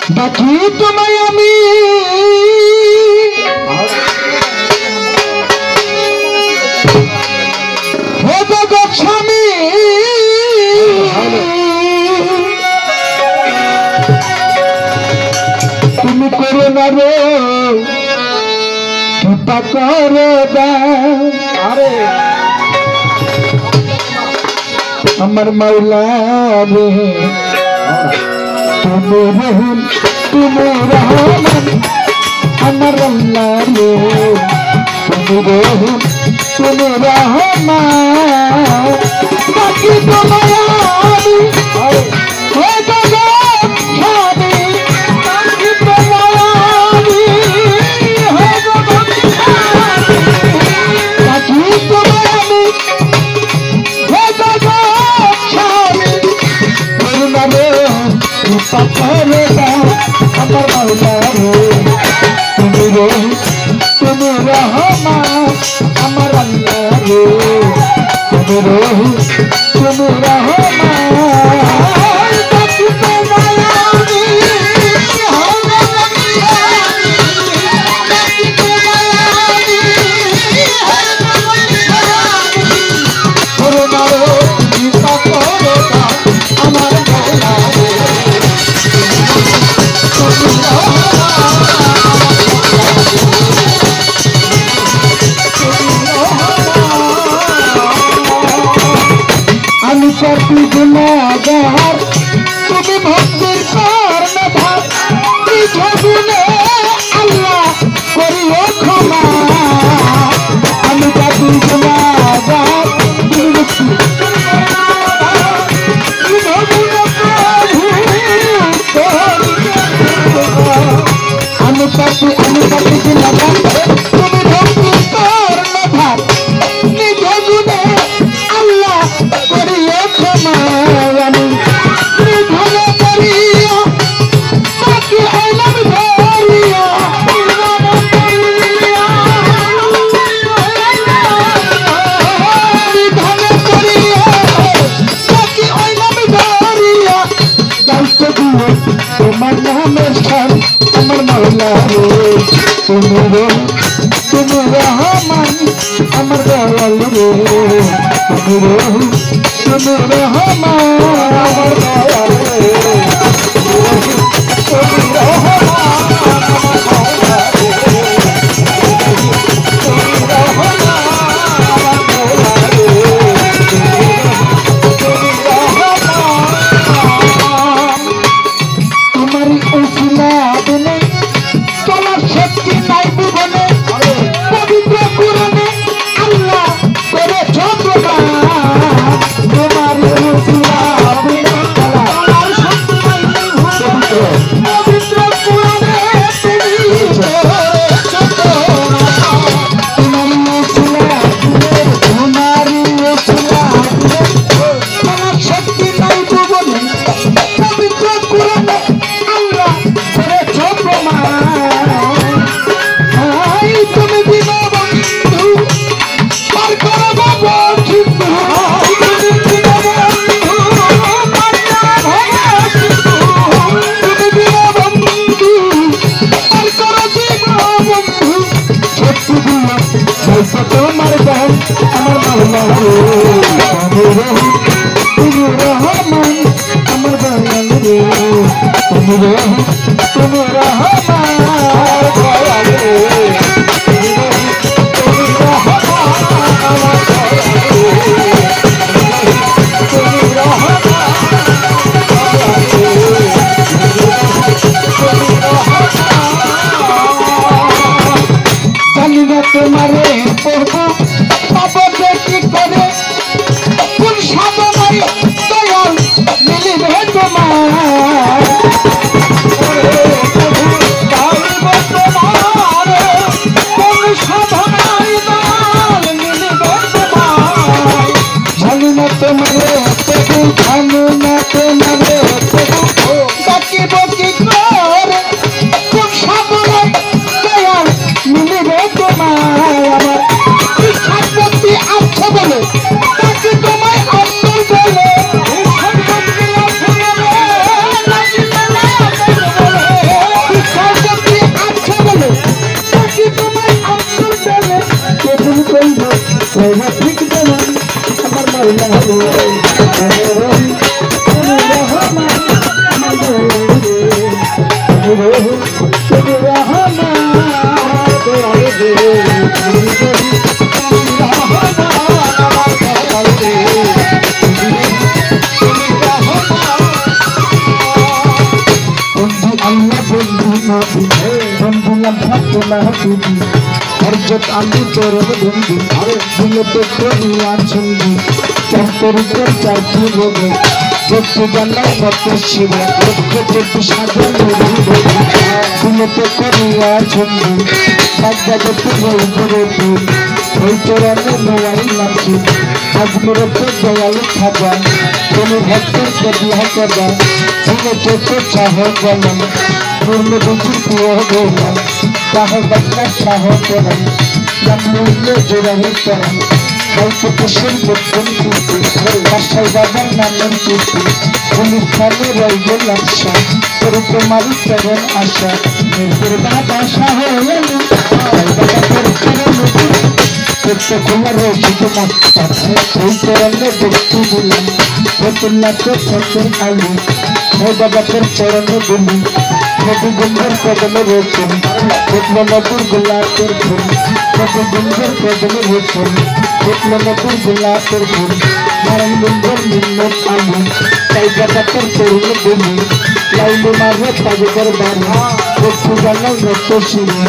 ডাকি তোমায় আমি হে জগৎ স্বামী তুমি করো না রে কৃপা করে দাও আরে আমার মাওলা রে তুমি রহিম তুমি রহমান আমার আল্লাহ রে তুমি রহিম তুমি রহমান বাকি তোমায় আমি হে জগৎ স্বামী বাকি তোমায় আমি হে জগৎ স্বামী বাকি তোমায় আমি হে জগৎ স্বামী করুণা রে কৃপা করে দাও আমার মাওলা রে তুমি রহিম তুমি রহমান আমার আল্লাহ রে তুমি রহিম তুমি রহমান বাকি তোমায় আমি বাকি তোমায় আমি করুণা রে কৃপা করে দাও আমার মাওলা রে তুমি আমি পাপী গুনাহগার তুমি ভক্তির কর্ণধার বিধগুণে আল্লাহ করিও ক্ষমা আমি পাপী গুনাহগার তুমি আমি পাপী গুনাহগার তুমি ভক্তির কর্ণধার বিধগুণে আল্লাহ করিও ক্ষমা আমি বিধলে করিও বাকি হইলাম ধরিয়া বিধলে করিও বাকি হইলাম ধরিয়া দায়িত্ব দিয়ে তোমার নামের স্থান আমার মাওলা রে তুমি রহমান আমার দয়াল রে তুমি রহমান আমার দয়াল রে তুমি রহমান আমার মাওলা রে তুমি রহমান আমার মাওলা রে তুমি রহমান তোমার উসিলা দিনে তোমার শক্তি নাই ভুবনে পবিত্র কুরআনে আল্লাহ করেছো তোমার তোমার উসিলা দিনে রাখি বন্ধুলাম থাকতো না তুমি হরজত আমি তোর বন্ধু দিলে তো করিয়া ছন্দি চন্তর উপর চারটি রোগে দেখতে জানাই কত শিব লক্ষ্য চোদ্দ সাধন দিলে তো করিয়া ছন্দি বাগদা যত বলবরে তুই ওই চরণে নোয়াই নাচি আজমের তো দয়ালু খাবা কোন ভক্তের কদিয়া করবা দিলে চোখে চাহ গলম পূর্ণ বুঝি প্রিয় গৌরম চাহ বাগদা চাহ করেন মূল্য জোড়াই করেন গল্প কুশল বোধন কিন্তু বাসাই বাবার নামের কিন্তু অনুষ্ঠানে রইল লাশা তোর তোমারই চরণ আশা মেঘের বাবা শাহ খোলা রোহিত মাস্তা ওই চরণে দেখতে দিলাম ফতুল্লাকে ফতুল আলু হে বাবা তোর চরণে দিলি নদী গুঞ্জের কদমে রয়েছেন দেখলো নদীর গোলাপের ফুল নদী গুঞ্জের কদমে রয়েছেন দেখলো নদীর গোলাপের ফুল নারায়ণ গুঞ্জের মিন্নত আলু তাই বাবা তোর চরণে দিলি লাইলে মারবে তাজগর বাড়ি একটু জানাই নত্য শিরে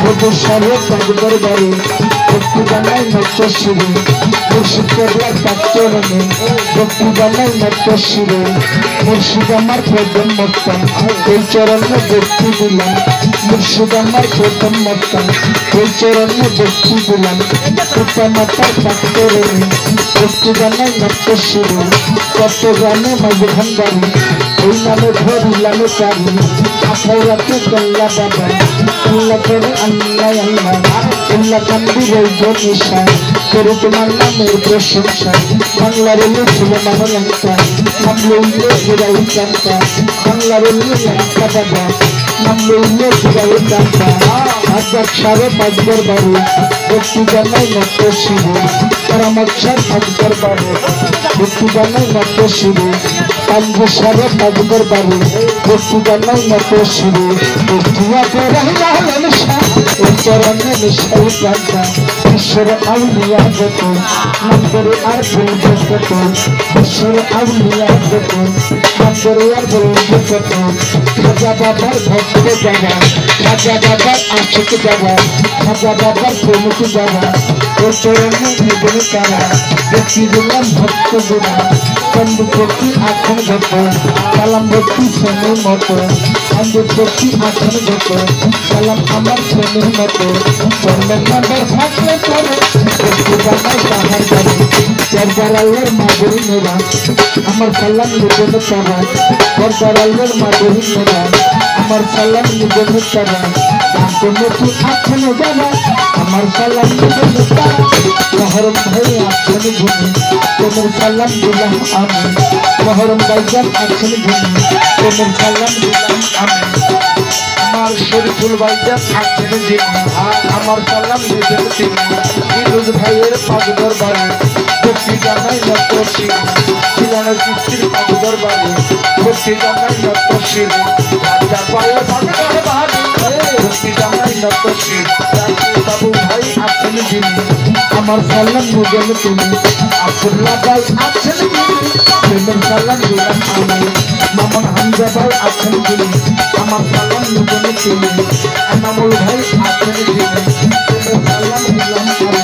নদীর সারে তাজগর বাড়ি একটু জানাই নত্য শিরে মুর্শিদ করলার পাঁচরণে একটু জানাই নত্য শিরে মুর্শিদ আমার প্রথম মস্তান এই চরণে দেখতে দিলাম মুর্শিদ আমার প্রথম মস্তান এই চরণে দেখতে দিলাম পিতা মাতার পাঁচরণে একটু জানাই নত্য শিরে কত জানে মাঝে ভান্ডারি এই নামে ধরিলাম চারি আখাইরাতে গল্লা বাবা আল্লাহ করে আল্লাহ আল্লাহ আল্লাহ কান্দি রইব নিশা করে তোমার নামের প্রশংসা বাংলার এলে ছিল মহালঙ্কা নাম লইলে ঘুরাই চান্তা বাংলার এলে লঙ্কা বাবা নাম লইলে ঘুরাই চান্তা হাজার সাড়ে পাঁচবার বারো একটু জানাই মত শিবে তারা মৎসার পাঁচবার বারো একটু জানাই মত শিবে পাঁচ সাড়ে পাঁচবার বারো একটু জানাই মত শিবে চরণে মিশাই প্রান্তা ঈশ্বর আউলিয়া যত নন্দরে আর বলবে কত ঈশ্বর আউলিয়া যত নন্দরে আর বলবে কত খাজা বাবার ভক্ত যাবা খাজা বাবার আশিক যাবা খাজা বাবার প্রমুখ যাবা ও চরণে নিবেন তারা দেখি দিলাম ভক্ত গুণা চন্দ্র ভক্তি আখন ঘট সালাম ভক্তি শ্রেণীর মতো চন্দ্র ভক্তি আখন ঘট সালাম আমার শ্রেণীর মতো চন্দ্রের নাম্বার থাকলে চলে একটু জানাই তাহার গাড়ি পর্দারালের মাধুরী মেরা আমার সালাম নিবেন তারা পর্দারালের মাধুরী মেরা আমার সালাম নিবেন তারা মতো আখন যাবা আমার সালাম নিবেন তারা মহরম ভাই আছেন ভূমি তোমার সালাম দিলাম আমি মহরম ভাইজান আছেন ভূমি তোমার সালাম দিলাম আমি আমার শরীফুল ভাইজান আছেন যিনি আমার সালাম দিবেন তিনি ফিরোজ ভাইয়ের পাগদর বাড়ি ভক্তি জানাই নত্য শিব শিলানের কৃষ্টির পাগদর বাড়ি ভক্তি জানাই নত্য শিব রাজা পায়ে পাগদর বাড়ি ভক্তি জানাই নত্য শিব বাবু ভাই আছেন যিনি আমার সালাম নিবেন তিনি আব্দুল্লাহ ভাই আছেন যিনি প্রেমের সালাম দিলাম আমি মামুন হামজা ভাই আছেন যিনি আমার সালাম নিবেন তিনি এনামুল ভাই আছেন যিনি প্রেমের সালাম দিলাম আমি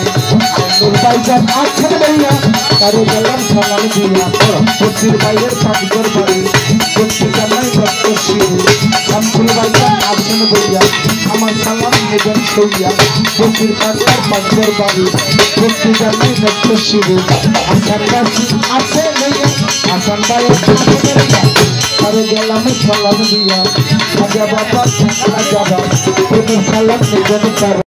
আব্দুল ভাইজান আছেন ভাইয়া তারও সালাম দিলাম বসির ভাইয়ের পাগদর বাড়ি বসি জানাই ভক্ত শিব শামসুল ভাইজান আছেন ভাইয়া আমার সালাম নেবেন সইয়া বসির পাগদর বাড়ি বসি জানাই ভক্ত শিব আসান বাসি আছে ভাইয়া আসান ভাইয়ের তারও সালাম দিয়া খাজা বাবা খাজা বাবা সালাম নেবেন তারা